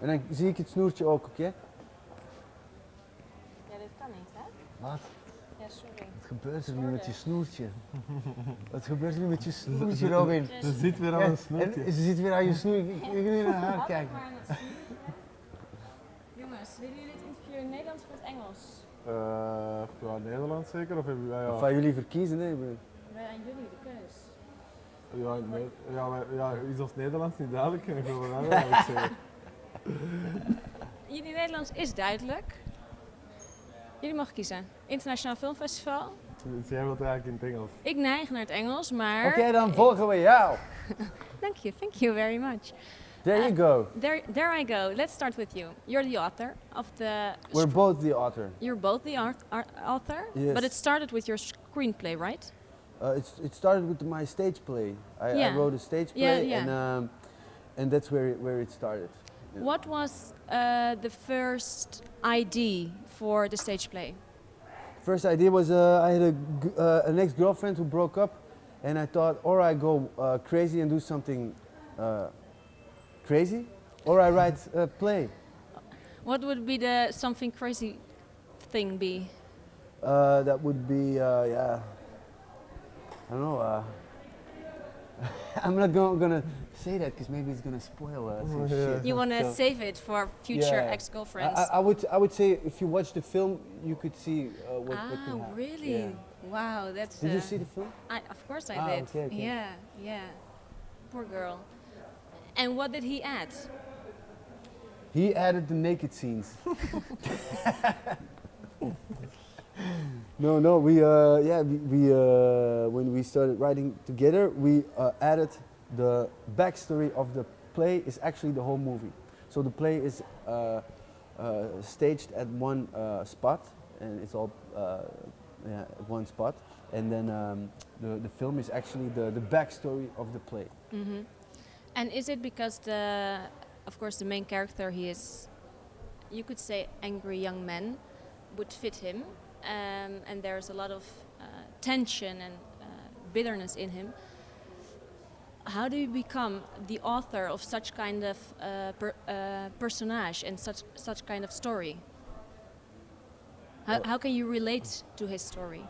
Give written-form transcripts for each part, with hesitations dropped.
En dan zie ik het snoertje ook, oké? Ja, dit kan niet, hè? Wat? Ja, sorry. Wat gebeurt er nu met je snoertje? Wat gebeurt er nu met je snoertje, Robin? Ze zit weer aan een snoertje. En ze zit weer aan je snoertje. Ik wil niet naar haar Altijd kijken. maar aan het snoertje. Jongens, willen jullie dit interview in het Nederlands of in het Engels? Ja, Nederland zeker? Of hebben wij Of gaan jullie verkiezen? Nee, Wij aan jullie de keus. is ons Nederlands niet duidelijk? En ik wil wel eigenlijk zeggen. Jullie Nederlands is duidelijk. Jullie mogen kiezen. Internationaal Filmfestival. Dus jij wilt eigenlijk in het Engels. Ik neig naar het Engels, maar... Oké, dan volgen we jou. Thank you very much. There you go. There I go. Let's start with you. You're the author of the... We're both the author. You're both the author? Yes. But it started with your screenplay, right? It started with my stage play. I wrote a stage play, and that's where it started. Yeah. What was the first idea for the stage play? First idea was I had an ex-girlfriend who broke up, and I thought, or I go crazy and do something crazy, or I write a play. What would be the something crazy thing be? That would be, I don't know. I'm not gonna say that because maybe it's gonna spoil some shit. You want to So- save it for future Yeah. ex-girlfriends? I would say if you watch the film, you could see what can happen. Really? Yeah. Wow, that's... Did you see the film? Of course I Ah, did. okay. Yeah. Poor girl. And what did he add? He added the naked scenes. No, we when we started writing together, we added the backstory of the play is actually the whole movie. So the play is staged at one spot, and it's all at one spot, and then the film is actually the backstory of the play. Mm-hmm. And is it because of course, the main character, he is, you could say, angry young man, would fit him, and there's a lot of tension and bitterness in him. How do you become the author of such kind of personage and such kind of story? How can you relate to his story?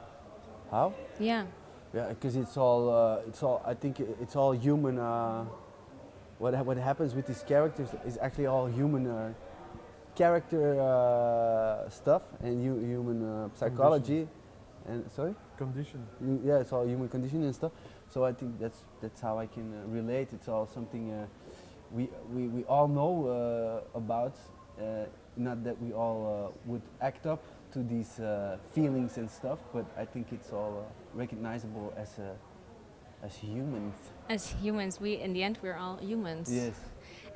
How? Yeah. Yeah, because it's all. I think it's all human. What happens with these characters is actually all human character stuff and human psychology. And sorry. Condition. Yeah, it's all human condition and stuff. So I think that's how I can relate. It's all something we all know about. Not that we all would act up to these feelings and stuff, but I think it's all recognizable as humans. As humans, in the end, we're all humans. Yes.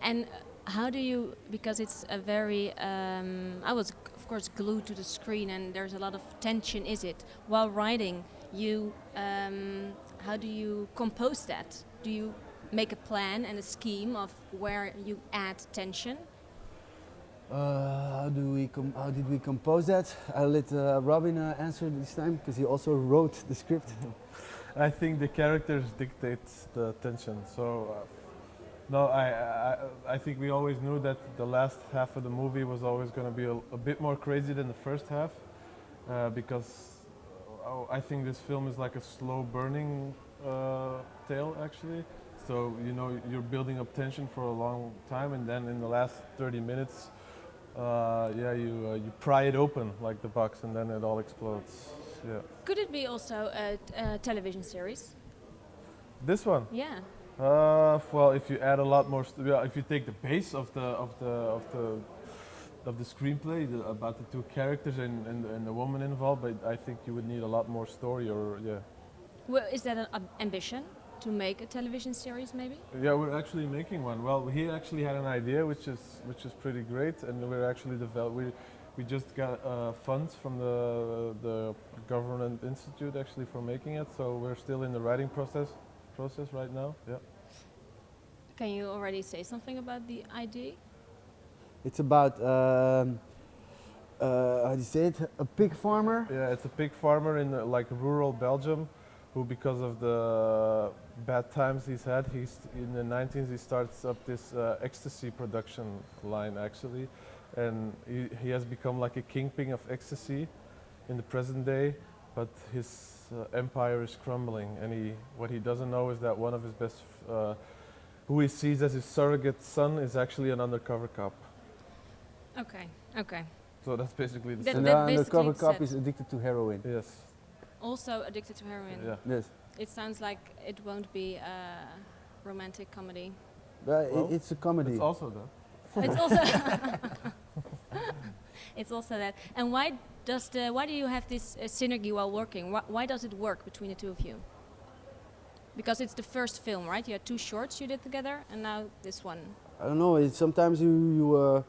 And how do you, because it's a very, I was of course glued to the screen and there's a lot of tension, is it? While writing, how do you compose that? Do you make a plan and a scheme of where you add tension? How did we compose that? I'll let Robin answer this time because he also wrote the script. I think the characters dictate the tension. So, I think we always knew that the last half of the movie was always going to be a bit more crazy than the first half, because I think this film is like a slow burning tale actually. So you're building up tension for a long time, and then in the last 30 minutes, you pry it open like the box, and then it all explodes. Yeah. Could it be also a television series? This one? Yeah. Well, if you add a lot more, if you take the base of the screenplay about the two characters and the woman involved, but I think you would need a lot more story, or yeah. Well, is that an ambition to make a television series, maybe? Yeah, we're actually making one. Well, he actually had an idea, which is pretty great, and we're actually we just got funds from the government institute actually for making it. So we're still in the writing process right now. Yeah. Can you already say something about the idea? It's about how do you say it? A pig farmer. Yeah, it's a pig farmer in like rural Belgium, who, because of the bad times he's had, in the 19th he starts up this ecstasy production line actually, and he has become like a kingpin of ecstasy in the present day, but his empire is crumbling, and what he doesn't know is that one of his best, who he sees as his surrogate son, is actually an undercover cop. Okay, okay. So that's basically the That- same. And that the undercover basically cop said- is addicted to heroin. Yes. Also addicted to heroin. Yeah. Yes. It sounds like it won't be a romantic comedy. But Well, it's a comedy. It's also that. It's also it's also that. And why do you have this synergy while working? Why does it work between the two of you? Because it's the first film, right? You had 2 shorts you did together, and now this one. I don't know. Sometimes I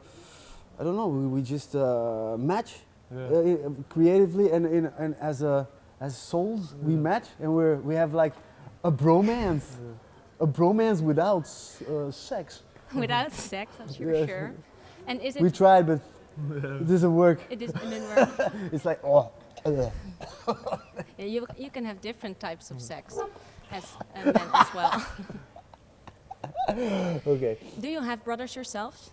don't know. We just match Yeah. creatively, and as souls we match, and we have like a bromance, a bromance without sex. Without sex, I'm Yes. sure. And is it? We tried, but it doesn't work. It didn't work. It's like oh. Yeah, you can have different types of sex as men as well. Okay. Do you have brothers yourself?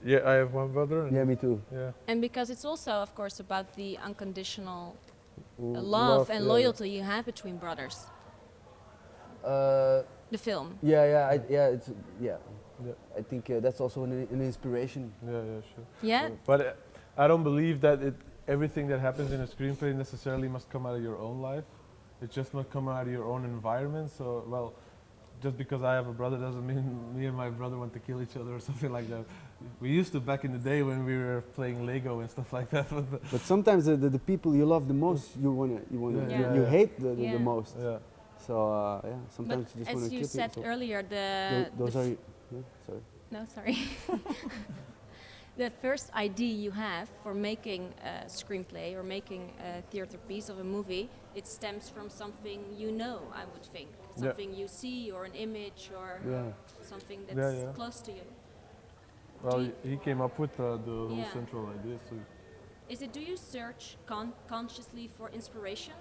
Yeah, I have one brother. And Yeah, me too. yeah. And because it's also, of course, about the unconditional Mm, love and yeah. loyalty you have between brothers. The film. It's Yeah. I think that's also an inspiration. Yeah, sure. Yeah. But I don't believe that everything that happens in a screenplay necessarily must come out of your own life. It just must come out of your own environment. So, well, just because I have a brother doesn't mean me and my brother want to kill each other or something like that. We used to back in the day when we were playing Lego and stuff like that. But sometimes the people you love the most, you Yeah. you hate the Yeah. most. Yeah. So sometimes But you just as want to you kill said people. earlier, Those are sorry. No, sorry. The first idea you have for making a screenplay or making a theater piece of a movie, it stems from something you know, I would think. Something you see or an image or Yeah. something that's Yeah. close to you. Well, Do he came up with the whole Yeah. central idea. So Do you search consciously for inspiration?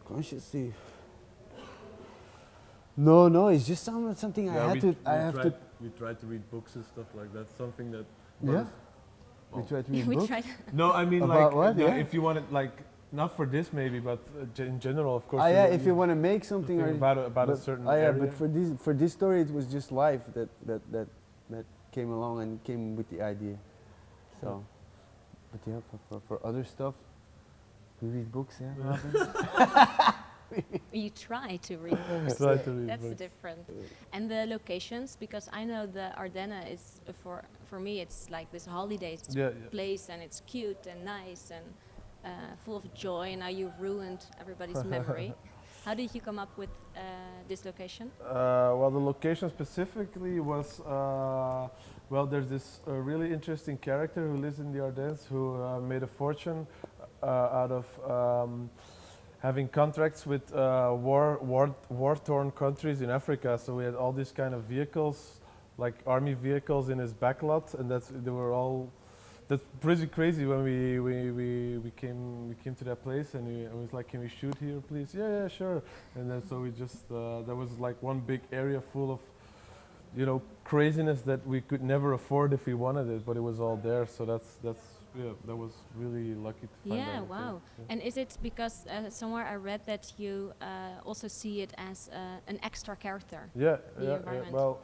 Consciously. No, it's just something I have to. We tried to read books and stuff like that. Something that. Yeah. We try to read We books. tried. No, I mean About like what? Yeah. if you wanted like not for this maybe, but in general, of course. Yeah, if you want to make something think about a certain yeah, area. but for this story, it was just life that came along and came with the idea. So, but yeah, for other stuff, we read books. Yeah. Robin? You try to read books. Try to read That's the books. difference. And the locations, because I know the Ardennes is for me it's like this holiday place, and it's cute and nice and full of joy. And now you've ruined everybody's memory. How did you come up with this location? Well, the location specifically was, well, there's this really interesting character who lives in the Ardennes who made a fortune out of having contracts with war-torn countries in Africa. So we had all these kind of vehicles, like army vehicles in his backlot, and that's pretty crazy when we came to that place, and I was like, can we shoot here please? Yeah, sure. And then so we just there was like one big area full of craziness that we could never afford if we wanted it, but it was all there. So that was really lucky to find that. Yeah, wow. Yeah. And is it because somewhere I read that you also see it as an extra character? Yeah, The environment. Well,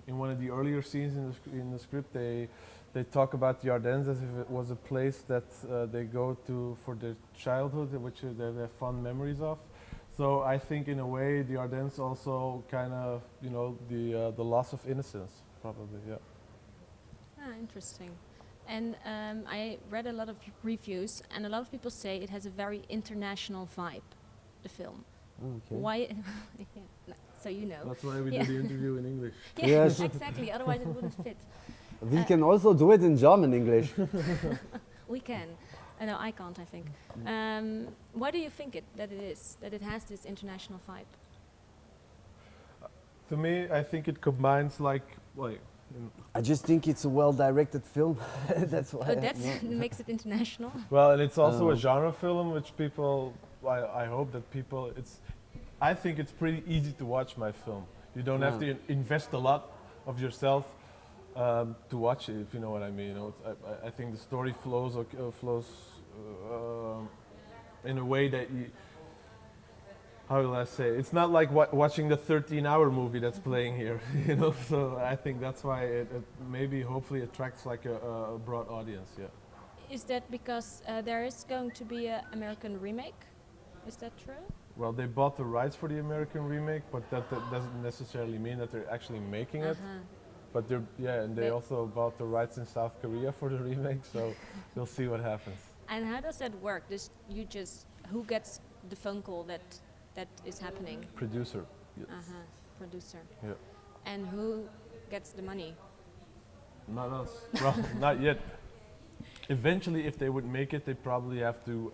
in one of the earlier scenes in the script, they talk about the Ardennes as if it was a place that they go to for their childhood, which they have fond memories of. So I think in a way the Ardennes also kind of the loss of innocence, probably. Yeah. Ah, interesting. And I read a lot of reviews, and a lot of people say it has a very international vibe, the film. Okay. Why? Yeah, no, so you know. That's why we Yeah. do the interview in English. Yeah, Yes. exactly. Otherwise, it wouldn't fit. We can also do it in German English. We can. No, I can't. I think. Why do you think that it has this international vibe? To me, I think it combines like I just think it's a well-directed film. That's why. Oh, that makes it international. Well, and it's also a Oh. genre film, which people, I hope that people, I think it's pretty easy to watch my film. You don't have to invest a lot of yourself to watch it, if you know what I mean. You know, I think the story flows in a way that you, how will I say? It's not like watching the 13-hour movie that's playing here, you know. So I think that's why it maybe hopefully attracts like a broad audience. Yeah. Is that because there is going to be an American remake? Is that true? Well, they bought the rights for the American remake, but that doesn't necessarily mean that they're actually making it. But and they also bought the rights in South Korea for the remake, so we'll see what happens. And how does that work? Who gets the phone call that is happening? Producer. Yes. Producer. Yeah. And who gets the money? Not us. Well, not yet. Eventually, if they would make it, they probably have to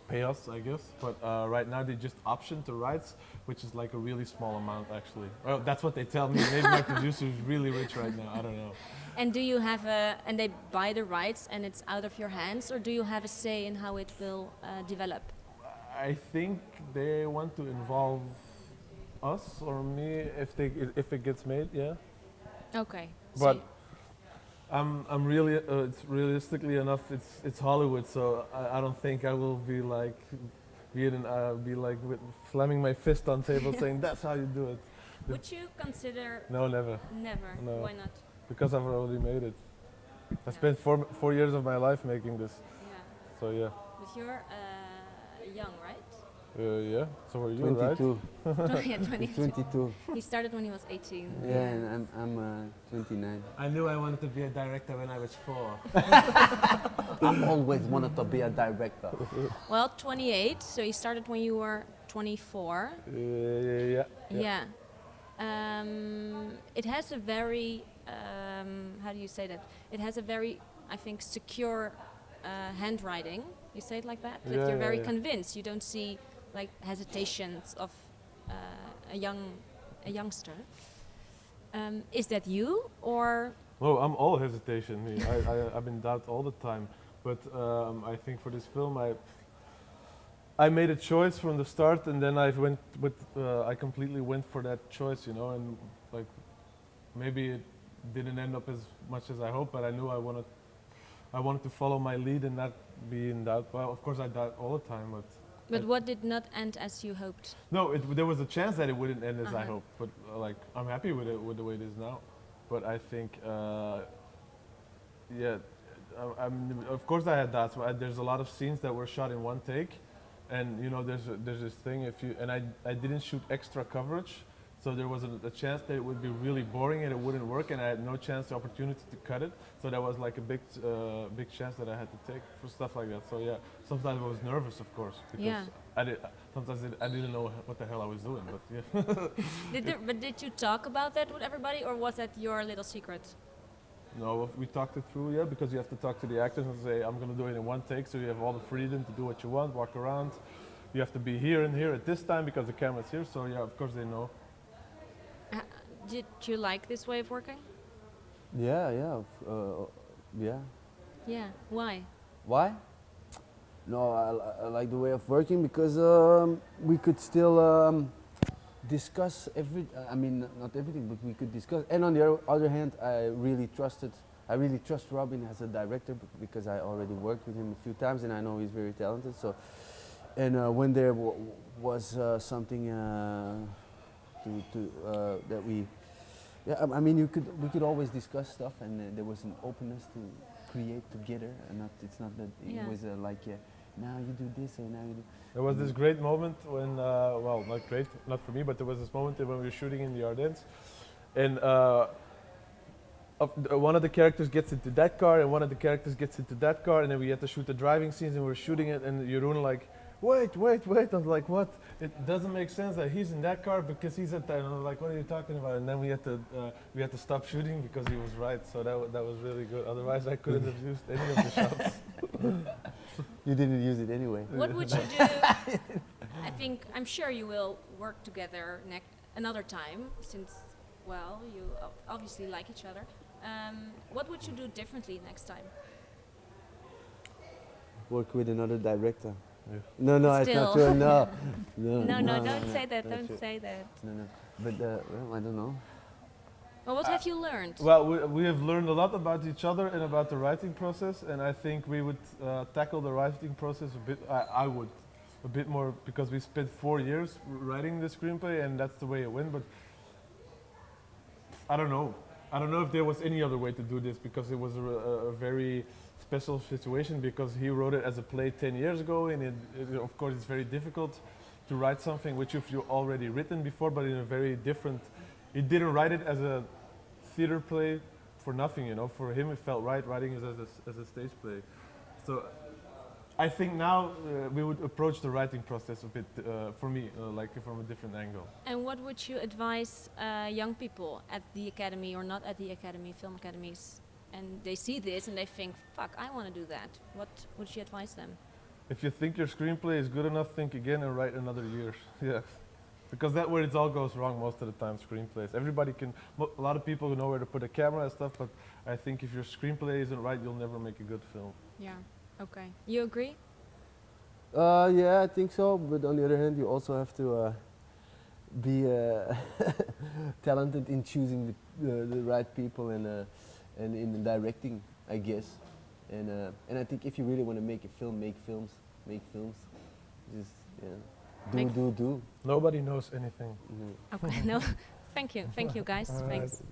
pay us, I guess. But right now, they just optioned the rights, which is like a really small amount, actually. Well, that's what they tell me. Maybe my producer is really rich right now. I don't know. And do you have and they buy the rights and it's out of your hands, or do you have a say in how it will develop? I think they want to involve us or me if it gets made, yeah. Okay. But I'm really it's realistically enough it's Hollywood, so I don't think I will be like slamming my fist on table saying that's how you do it. Would you consider? No, never. Never. No. Why not? Because I've already made it. I spent 4 years of my life making this. Yeah. So yeah. But you're young, right? Yeah. So are you, 22. Oh, yeah, 22. 22. He started when he was 18. Yeah, and I'm 29. I knew I wanted to be a director when I was 4. I always wanted to be a director. Well, 28. So you started when you were 24. Yeah. Yeah. It has a very, how do you say that? It has a very, I think, secure handwriting. You say it like that? That you're very convinced. You don't see like hesitations of a youngster. Is that you or? No, I'm all hesitation. I'm in doubt all the time. But I think for this film, I made a choice from the start, and then I completely went for that choice, you know, and like maybe it didn't end up as much as I hoped, but I knew I wanted to follow my lead and not be in doubt. Well, of course I doubt all the time, But what did not end as you hoped? no, there was a chance that it wouldn't end as I hoped, but like I'm happy with it, with the way it is now. But I think, of course I had doubts. There's a lot of scenes that were shot in one take. And you know, there's this thing I didn't shoot extra coverage, so there was a chance that it would be really boring and it wouldn't work, and I had no opportunity to cut it. So that was like a big chance that I had to take for stuff like that. So yeah, sometimes I was nervous, of course, because sometimes I didn't know what the hell I was doing. But yeah. Did you talk about that with everybody, or was that your little secret? No, we talked it through, yeah, because you have to talk to the actors and say, I'm going to do it in one take, so you have all the freedom to do what you want, walk around. You have to be here and here at this time because the camera's here, so yeah, of course they know. Did you like this way of working? Yeah. Yeah. Why? Why? No, I like the way of working because we could still discuss not everything, but we could discuss. And on the other hand, I really trust Robin as a director because I already worked with him a few times and I know he's very talented. So, and when there was something that we we could always discuss stuff, and there was an openness to create together, and it's not that it was now you do this or now you do. There was this great moment when, well, not great, not for me, but there was this moment when we were shooting in the Ardennes, and one of the characters gets into that car, and one of the characters gets into that car, and then we had to shoot the driving scenes, and we were shooting it, and Jeroen like, wait. I was like, what? It doesn't make sense that he's in that car because he's at that. And I was like, what are you talking about? And then we had to stop shooting because he was right. So that was really good. Otherwise, I couldn't have used any of the shots. You didn't use it anyway. What would you do? I'm sure you will work together another time, since, well, you obviously like each other. What would you do differently next time? Work with another director. Yeah. No, it's not Still. true. No, No, don't say that. not Don't true. say that. No. But well, I don't know. Well, what have you learned? Well, we have learned a lot about each other and about the writing process, and I think we would tackle the writing process a bit. I would a bit more because we spent 4 years writing the screenplay, and that's the way it went. But I don't know. I don't know if there was any other way to do this because it was a very special situation because he wrote it as a play 10 years ago, and of course it's very difficult to write something which you've already written before, but in a very different. He didn't write it as a theater play for nothing, you know. For him, it felt right writing it as a stage play. So I think now we would approach the writing process a bit, for me, like from a different angle. And what would you advise young people at the academy or not at the academy, film academies, and they see this and they think, fuck, I want to do that. What would you advise them? If you think your screenplay is good enough, think again and write another year. Yeah. Because that's where it all goes wrong most of the time, screenplays. Everybody can, a lot of people know where to put a camera and stuff, but I think if your screenplay isn't right, you'll never make a good film. Yeah, okay. You agree? Yeah, I think so. But on the other hand, you also have to be talented in choosing the right people and in directing, I guess. And I think if you really want to make a film, make films. Just do. Nobody knows anything. Mhm. Okay, no. Thank you guys. Thanks.